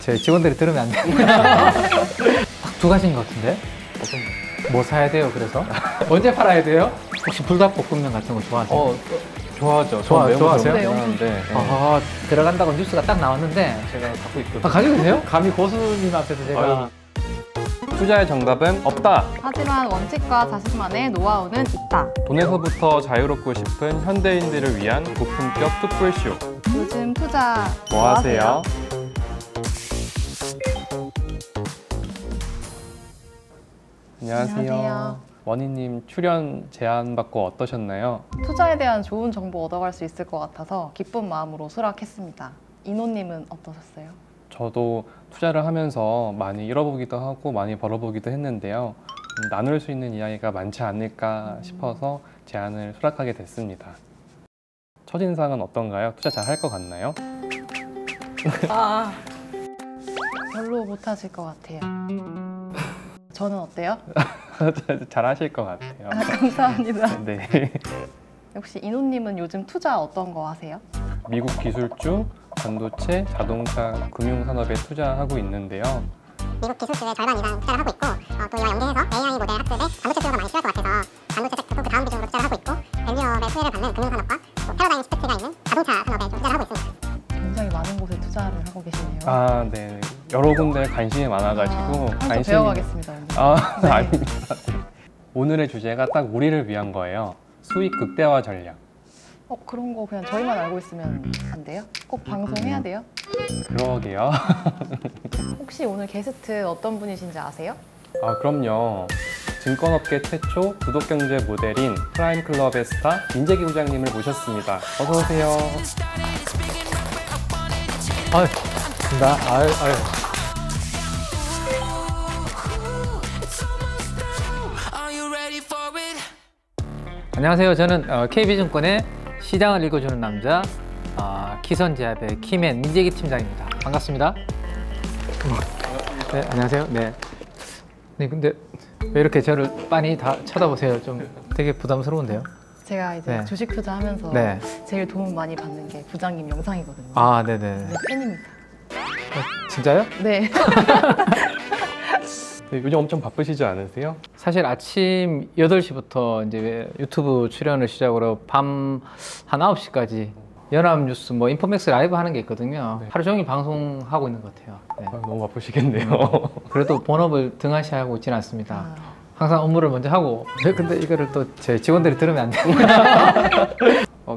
제 직원들이 들으면 안 돼요. 딱 두 가지인 것 같은데? 뭐 사야 돼요, 그래서? 언제 팔아야 돼요? 혹시 불닭볶음면 같은 거 좋아하세요? 좋아하죠. 좋아하세요? 네, 네. 아, 들어간다고 뉴스가 딱 나왔는데 제가 갖고 있거든요. 아, 가지고 계세요? 감히 고수님 앞에서 제가 투자의 정답은 없다. 하지만 원칙과 자신만의 노하우는 있다. 돈에서부터 자유롭고 싶은 현대인들을 위한 고품격 툭불쇼. 요즘 투자 뭐 하세요? 안녕하세요. 안녕하세요. 원희님 출연 제안받고 어떠셨나요? 투자에 대한 좋은 정보 얻어갈 수 있을 것 같아서 기쁜 마음으로 수락했습니다. 인호님은 어떠셨어요? 저도 투자를 하면서 많이 잃어보기도 하고 많이 벌어보기도 했는데요. 나눌 수 있는 이야기가 많지 않을까 싶어서 제안을 수락하게 됐습니다. 첫인상은 어떤가요? 투자 잘 할 것 같나요? 별로 못하실 것 같아요. 저는 어때요? 잘 하실 것 같아요. 감사합니다. 네. 혹시 인호님은 요즘 투자 어떤 거 하세요? 미국 기술주, 반도체, 자동차, 금융산업에 투자하고 있는데요. 미국 기술주의 절반 이상 투자를 하고 있고 또 이와 연계해서 AI 모델 학습에 반도체 수요가 많이 필요할 것 같아서 반도체 섹터 그 다음 비중으로 투자를 하고 있고 밸류업의 수혜를 받는 금융산업과 또 패러다임 시프트가 있는 자동차 산업에 좀 투자를 하고 있습니다. 굉장히 많은 곳에 투자를 하고 계시네요. 아, 네. 여러 군데 관심이 많아가지고 한번 배워가겠습니다. 오늘. 네. 아닙니다. 오늘의 주제가 딱 우리를 위한 거예요. 수익 극대화 전략. 그런 거 그냥 저희만 알고 있으면 안 돼요? 꼭 방송해야 돼요? 그러게요. 혹시 오늘 게스트 어떤 분이신지 아세요? 아, 그럼요. 증권업계 최초 구독경제 모델인 프라임클럽의 스타 민재기 부장님을 모셨습니다. 어서 오세요. 아유, 아유. 안녕하세요. 저는 KB증권의 시장을 읽어주는 남자 키선제압의 키맨 민재기 팀장입니다. 반갑습니다. 네, 안녕하세요. 네. 네, 근데 왜 이렇게 저를 빤히 다 쳐다보세요? 좀 되게 부담스러운데요? 제가 이제 네. 주식 투자하면서 네. 제일 도움 많이 받는 게 부장님 영상이거든요. 아, 네네. 네, 팬입니다. 진짜요? 네. 네, 요즘 엄청 바쁘시지 않으세요? 사실 아침 8시부터 이제 유튜브 출연을 시작으로 밤 한 9시까지 연합뉴스 뭐 인포맥스 라이브 하는 게 있거든요. 네. 하루 종일 방송하고 있는 것 같아요. 네. 너무 바쁘시겠네요. 그래도 본업을 등한시하고 있지는 않습니다. 항상 업무를 먼저 하고. 근데 이거를 또 제 직원들이 들으면 안 돼요.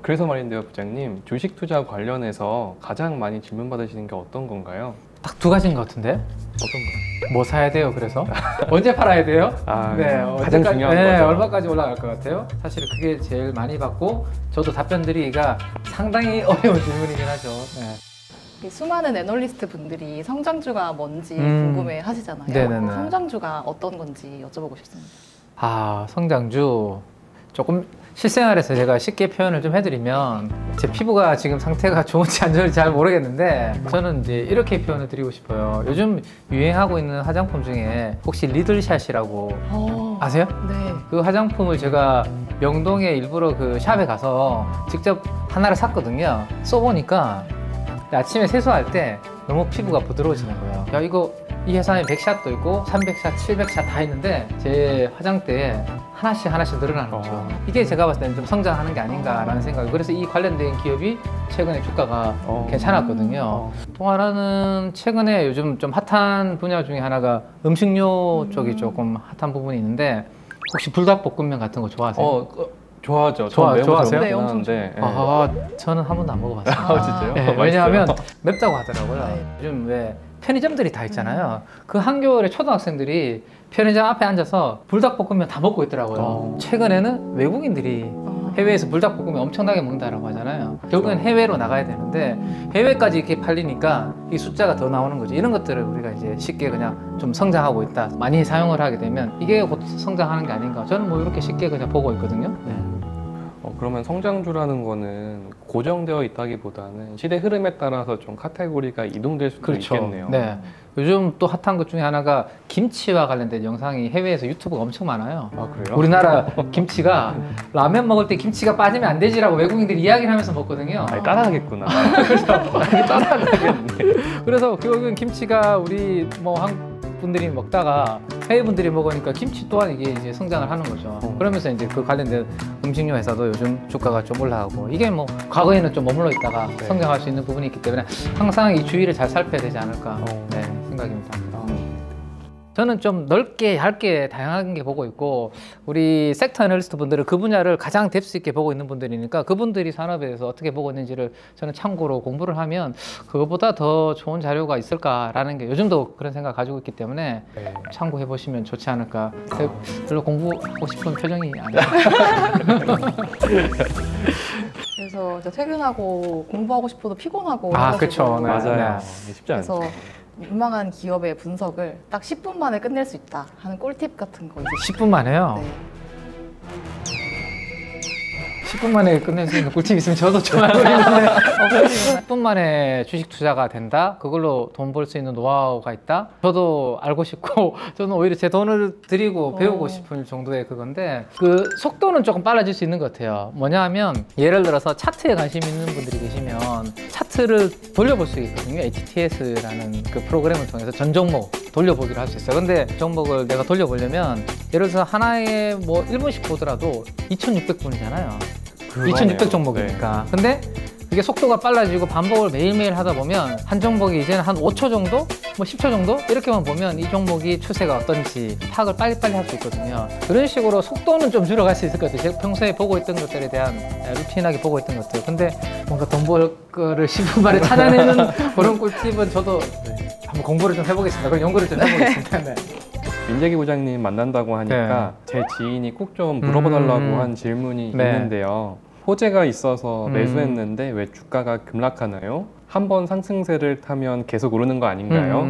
그래서 말인데요, 부장님. 주식 투자 관련해서 가장 많이 질문 받으시는 게 어떤 건가요? 딱 두 가지인 것 같은데? 어떤 거요? 뭐 사야 돼요, 그래서? 언제 팔아야 돼요? 가장 중요한 거죠. 얼마까지 올라갈 것 같아요? 사실 그게 제일 많이 받고 저도 답변 드리기가 상당히 어려운 질문이긴 하죠. 네. 수많은 애널리스트 분들이 성장주가 뭔지 궁금해 하시잖아요. 네네네. 성장주가 어떤 건지 여쭤보고 싶습니다. 성장주. 조금 실생활에서 제가 쉽게 표현을 좀 해드리면 제 피부가 지금 상태가 좋은지 안 좋은지 잘 모르겠는데 저는 이제 이렇게 표현을 드리고 싶어요. 요즘 유행하고 있는 화장품 중에 혹시 리들샷이라고 아세요? 네. 그 화장품을 제가 명동에 일부러 그 샵에 가서 직접 하나를 샀거든요. 써보니까 아침에 세수할 때 너무 피부가 부드러워지는 거예요. 야, 이 회사에 100샷도 있고 300샷, 700샷 다 있는데 제 화장대에 하나씩 늘어나는 거죠. 이게 제가 봤을 때는 좀 성장하는 게 아닌가라는 생각이. 그래서 이 관련된 기업이 최근에 주가가 괜찮았거든요. 또 하나는 최근에 요즘 좀 핫한 분야 중에 하나가 음식료 쪽이 조금 핫한 부분이 있는데 혹시 불닭볶음면 같은 거 좋아하세요? 좋아하죠. 좋아하세요? 네, 엄청 저는 한 번도 안 먹어봤어요. 진짜요? 네, 왜냐하면 맵다고 하더라고요. 요즘 왜 편의점들이 다 있잖아요. 그 한겨울에 초등학생들이 편의점 앞에 앉아서 불닭볶음면 다 먹고 있더라고요. 최근에는 외국인들이 해외에서 불닭볶음면 엄청나게 먹는다라고 하잖아요. 결국엔 해외로 나가야 되는데 해외까지 이렇게 팔리니까 이 숫자가 더 나오는 거죠. 이런 것들을 우리가 이제 쉽게 그냥 좀 성장하고 있다. 많이 사용을 하게 되면 이게 곧 성장하는 게 아닌가. 저는 뭐 이렇게 쉽게 그냥 보고 있거든요. 네. 그러면 성장주라는 거는 고정되어 있다기보다는 시대 흐름에 따라서 좀 카테고리가 이동될 수도 있겠네요. 네. 요즘 또 핫한 것 중에 하나가 김치와 관련된 영상이 해외에서 유튜브가 엄청 많아요. 아, 그래요? 우리나라 김치가 라면 먹을 때 김치가 빠지면 안 되지라고 외국인들이 이야기를 하면서 먹거든요. 아니, 따라하겠구나. 그래서 결국은 김치가 우리 뭐 한국 분들이 먹다가 해외 분들이 먹으니까 김치 또한 이게 이제 성장을 하는 거죠. 그러면서 이제 그 관련된 음식료 회사도 요즘 주가가 좀 올라가고 이게 뭐 과거에는 좀 머물러 있다가 네. 성장할 수 있는 부분이 있기 때문에 항상 이 주의를 잘 살펴야 되지 않을까 네, 생각입니다. 저는 좀 넓게 얇게 다양하게 보고 있고 우리 섹터 애널리스트 분들은 그 분야를 가장 뎁스 있게 보고 있는 분들이니까 그분들이 산업에 대해서 어떻게 보고 있는지를 저는 참고로 공부를 하면 그것보다 더 좋은 자료가 있을까라는 게 요즘도 그런 생각 가지고 있기 때문에 네. 참고해 보시면 좋지 않을까. 별로 공부하고 싶은 표정이 아니에요. 그래서 이제 퇴근하고 공부하고 싶어도 피곤하고 아, 해가지고 그쵸. 네. 맞아요. 네. 쉽지 않죠. 그래서 유망한 기업의 분석을 딱 10분 만에 끝낼 수 있다 하는 꿀팁 같은 거 이제 10분 만에요. 네. 10분 만에 끝낼 수 있는 꿀팁 있으면 저도 좀 알고 있는데 10분 만에 주식 투자가 된다? 그걸로 돈 벌 수 있는 노하우가 있다? 저도 알고 싶고 저는 오히려 제 돈을 들이고 배우고 싶은 정도의 그건데 그 속도는 조금 빨라질 수 있는 것 같아요. 뭐냐 하면 예를 들어서 차트에 관심 있는 분들이 계시면 차트를 돌려볼 수 있거든요. HTS라는 그 프로그램을 통해서 전 종목 돌려보기를 할 수 있어요. 근데 종목을 내가 돌려보려면 예를 들어서 하나에 뭐 1분씩 보더라도 2600분이잖아요. 2600 종목이니까. 근데 이게 속도가 빨라지고 반복을 매일매일 하다 보면 한 종목이 이제는 한 5초 정도? 뭐 10초 정도? 이렇게만 보면 이 종목이 추세가 어떤지 파악을 빨리빨리 할 수 있거든요. 그런 식으로 속도는 좀 줄여갈 수 있을 것 같아요. 제가 평소에 보고 있던 것들에 대한 루틴하게 보고 있던 것들. 근데 뭔가 돈 벌 거를 10분 만에 찾아내는 그런 꿀팁은 저도 한번 공부를 좀 해보겠습니다. 그럼 연구를 좀 해보겠습니다. 네. 민재기 부장님 만난다고 하니까 제 지인이 꼭 좀 물어봐달라고 한 질문이 네. 있는데요. 호재가 있어서 매수했는데 왜 주가가 급락하나요? 한 번 상승세를 타면 계속 오르는 거 아닌가요?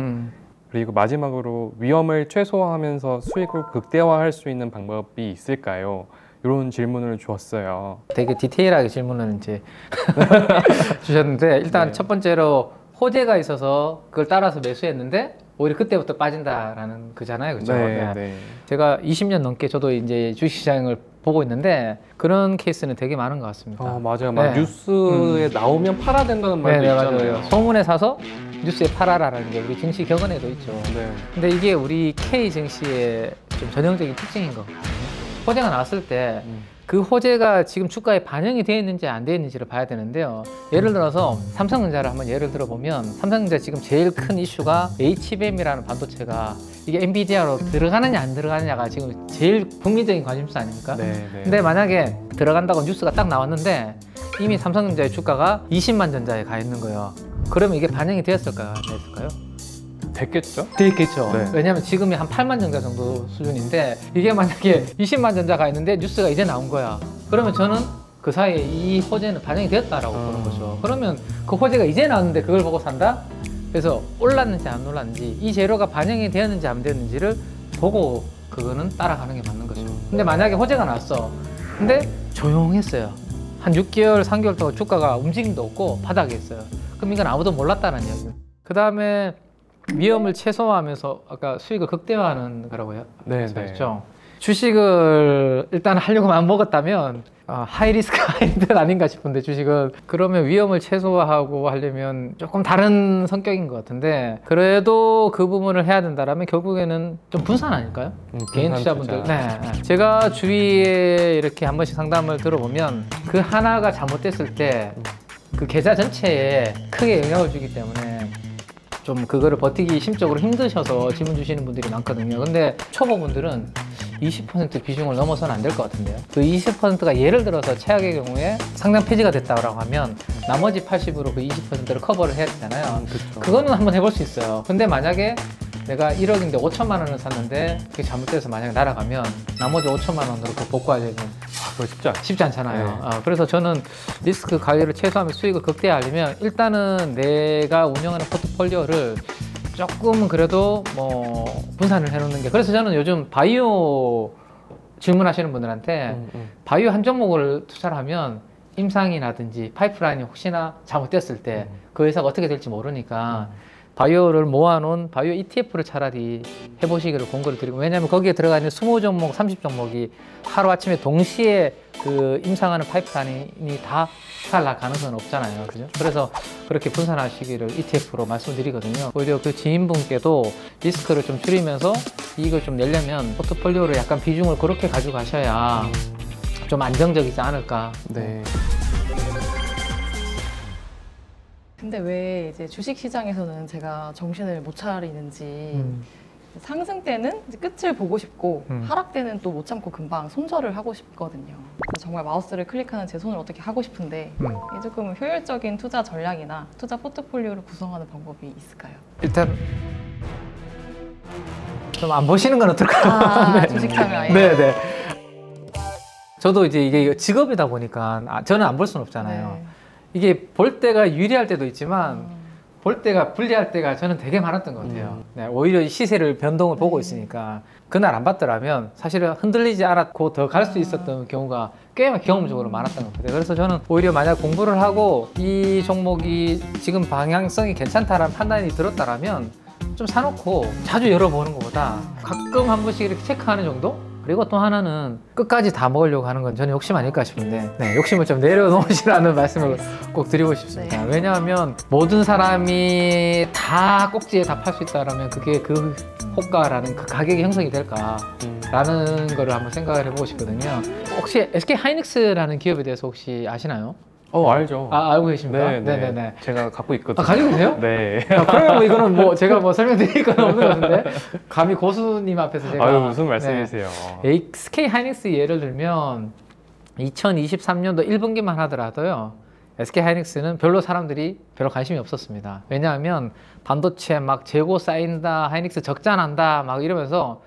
그리고 마지막으로 위험을 최소화하면서 수익을 극대화할 수 있는 방법이 있을까요? 이런 질문을 주었어요. 되게 디테일하게 질문을 이제 주셨는데 일단 네. 첫 번째로 호재가 있어서 그걸 따라서 매수했는데 오히려 그때부터 빠진다라는 그잖아요, 그렇죠? 네, 네. 제가 20년 넘게 저도 이제 주식시장을 보고 있는데 그런 케이스는 되게 많은 것 같습니다. 맞아요. 막 네. 뉴스에 나오면 팔아야 된다는 말도 네, 있잖아요. 맞아요. 소문에 사서 뉴스에 팔아라라는 게 우리 증시 격언에도 있죠. 네. 근데 이게 우리 K 증시의 좀 전형적인 특징인 것 같아요. 호재가 나왔을 때 그 호재가 지금 주가에 반영이 되어 있는지 안 되어 있는지를 봐야 되는데요. 예를 들어서 삼성전자를 한번 예를 들어보면 삼성전자 지금 제일 큰 이슈가 HBM이라는 반도체가 이게 엔비디아로 들어가느냐 안 들어가느냐가 지금 제일 국민적인 관심사 아닙니까? 네, 네. 근데 만약에 들어간다고 뉴스가 딱 나왔는데 이미 삼성전자의 주가가 20만 전자에 가 있는 거예요. 그러면 이게 반영이 되었을까요? 안 되었을까요? 됐겠죠? 되겠죠. 네. 왜냐하면 지금이 한 8만 전자 정도 수준인데 이게 만약에 20만 전자가 있는데 뉴스가 이제 나온 거야. 그러면 저는 그 사이에 이 호재는 반영이 되었다라고 보는 거죠. 그러면 그 호재가 이제 나왔는데 그걸 보고 산다? 그래서 올랐는지 안 올랐는지 이 재료가 반영이 되었는지 안 되었는지를 보고 그거는 따라가는 게 맞는 거죠. 근데 만약에 호재가 나왔어. 근데 조용했어요. 한 6개월, 3개월 동안 주가가 움직임도 없고 바닥에 있어요. 그럼 이건 아무도 몰랐다는 이야기예요. 그 다음에 위험을 최소화하면서 아까 수익을 극대화하는 거라고요. 네, 그렇죠. 주식을 일단 하려고 마음 먹었다면 하이리스크 하이리턴 아닌가 싶은데 주식은 그러면 위험을 최소화하고 하려면 조금 다른 성격인 것 같은데 그래도 그 부분을 해야 된다라면 결국에는 좀 분산 아닐까요? 개인 투자분들. 네. 제가 주위에 이렇게 한 번씩 상담을 들어보면 그 하나가 잘못됐을 때 그 계좌 전체에 크게 영향을 주기 때문에 좀 그거를 버티기 심적으로 힘드셔서 질문 주시는 분들이 많거든요. 근데 초보분들은 20% 비중을 넘어서는 안 될 것 같은데요. 그 20%가 예를 들어서 최악의 경우에 상장 폐지가 됐다고 하면 나머지 80으로 그 20%를 커버를 해야 되잖아요. 그렇죠. 그거는 한번 해볼 수 있어요. 근데 만약에 내가 1억인데 5천만 원을 샀는데 그게 잘못돼서 만약에 날아가면 나머지 5천만 원으로 그 복구하려면 그거 쉽지 않잖아요. 네. 그래서 저는 리스크 관리를 최소화하면 수익을 극대화하려면 일단은 내가 운영하는 포트폴리오를 조금 그래도 뭐 분산을 해놓는 게 그래서 저는 요즘 바이오 질문하시는 분들한테 바이오 한 종목을 투자를 하면 임상이라든지 파이프라인이 혹시나 잘못됐을 때 그 회사가 어떻게 될지 모르니까 바이오를 모아놓은 바이오 ETF를 차라리 해보시기를 권고를 드리고, 왜냐하면 거기에 들어가 있는 20종목, 30종목이 하루아침에 동시에 그 임상하는 파이프라인이 다 잘 가능성은 없잖아요. 그죠? 그래서 그렇게 분산하시기를 ETF로 말씀드리거든요. 오히려 그 지인분께도 리스크를 좀 줄이면서 이익을 좀 내려면 포트폴리오를 약간 비중을 그렇게 가져가셔야 좀 안정적이지 않을까. 네. 근데 왜 이제 주식 시장에서는 제가 정신을 못 차리는지 상승 때는 이제 끝을 보고 싶고 하락 때는 또 못 참고 금방 손절을 하고 싶거든요. 그래서 정말 마우스를 클릭하는 제 손을 어떻게 하고 싶은데 이 조금 효율적인 투자 전략이나 투자 포트폴리오를 구성하는 방법이 있을까요? 일단 좀 안 보시는 건 어떨까요? 네. 주식 참여 아예. 네네. 저도 이제 이게 직업이다 보니까 저는 안 볼 수는 없잖아요. 네. 이게 볼 때가 유리할 때도 있지만 볼 때가 불리할 때가 저는 되게 많았던 것 같아요. 네, 오히려 이 시세를 변동을 보고 있으니까 그날 안 봤더라면 사실은 흔들리지 않았고 더 갈 수 있었던 경우가 꽤 경험적으로 많았던 것 같아요. 그래서 저는 오히려 만약 공부를 하고 이 종목이 지금 방향성이 괜찮다라는 판단이 들었다라면 좀 사놓고 자주 열어보는 것보다 가끔 한 번씩 이렇게 체크하는 정도? 그리고 또 하나는 끝까지 다 먹으려고 하는 건 저는 욕심 아닐까 싶은데, 네, 욕심을 좀 내려놓으시라는 말씀을 꼭 드리고 싶습니다. 네. 왜냐하면 모든 사람이 다 꼭지에 다 팔 수 있다면 그게 그 호가라는 그 가격이 형성이 될까라는 거를 한번 생각을 해보고 싶거든요. 혹시 SK 하이닉스라는 기업에 대해서 혹시 아시나요? 알죠. 알고 계십니까? 네, 네. 네네네. 제가 갖고 있거든요. 가지고 계세요? 네. 그러면 뭐 이거는 뭐 제가 뭐 설명드릴 건 없는 것 같은데, 감히 고수님 앞에서 제가. 아유, 무슨 말씀이세요? 네. SK 하이닉스 예를 들면 2023년도 1분기만 하더라도요, SK 하이닉스는 별로 사람들이 별로 관심이 없었습니다. 왜냐하면 반도체 막 재고 쌓인다, 하이닉스 적자 난다 막 이러면서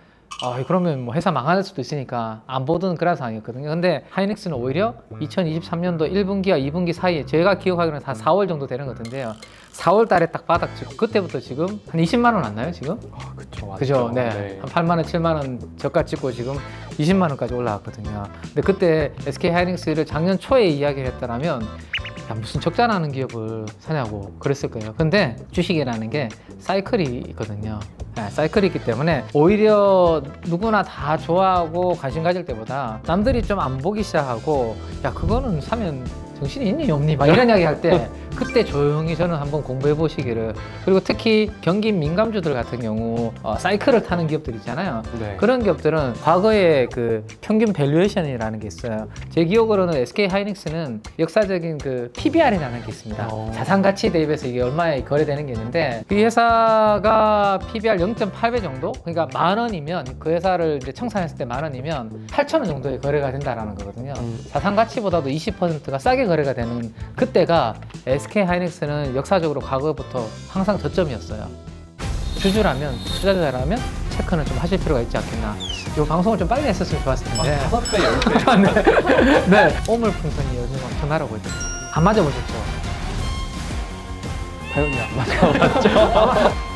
그러면 뭐 회사 망할 수도 있으니까 안 보던 그런 상황이었거든요. 근데 하이닉스는 오히려 2023년도 1분기와 2분기 사이에 제가 기억하기로는 한 4월 정도 되는 것 같은데요. 4월 달에 딱 바닥 찍고 그때부터 지금 한 20만 원 왔나요 지금? 그쵸, 맞죠. 그죠? 네. 네. 한 8만 원, 7만 원 저가 찍고 지금 20만 원까지 올라왔거든요. 근데 그때 SK 하이닉스를 작년 초에 이야기를 했더라면 야, 무슨 적자 나는 기업을 사냐고 그랬을 거예요. 근데 주식이라는 게 사이클이 있거든요. 네, 사이클이 있기 때문에 오히려 누구나 다 좋아하고 관심 가질 때보다 남들이 좀 안 보기 시작하고 야, 그거는 사면 정신이 있니 없니 막 이런 이야기 할 때 그때 조용히 저는 한번 공부해 보시기를. 그리고 특히 경기 민감주들 같은 경우 사이클을 타는 기업들 있잖아요. 네. 그런 기업들은 과거에 그 평균 밸류에이션이라는 게 있어요. 제 기억으로는 SK 하이닉스는 역사적인 그 PBR이라는 게 있습니다. 자산 가치 대입해서 이게 얼마에 거래되는 게 있는데, 이 회사가 PBR 0.8배 정도? 그러니까 10,000원이면 그 회사를 이제 청산했을 때 10,000원이면 8,000원 정도에 거래가 된다라는 거거든요. 자산 가치보다도 20%가 싸게 거래가 되는 그때가 SK 하이닉스는 역사적으로 과거부터 항상 저점이었어요. 주주라면, 투자자라면 체크는 좀 하실 필요가 있지 않겠나. 이 방송을 좀 빨리 했었으면 좋았을 텐데. 5배, 10배. 네. 오물풍선이 요즘 엄청 날아오고 있거든요. 안 맞아보셨죠? 당연히 안 맞죠.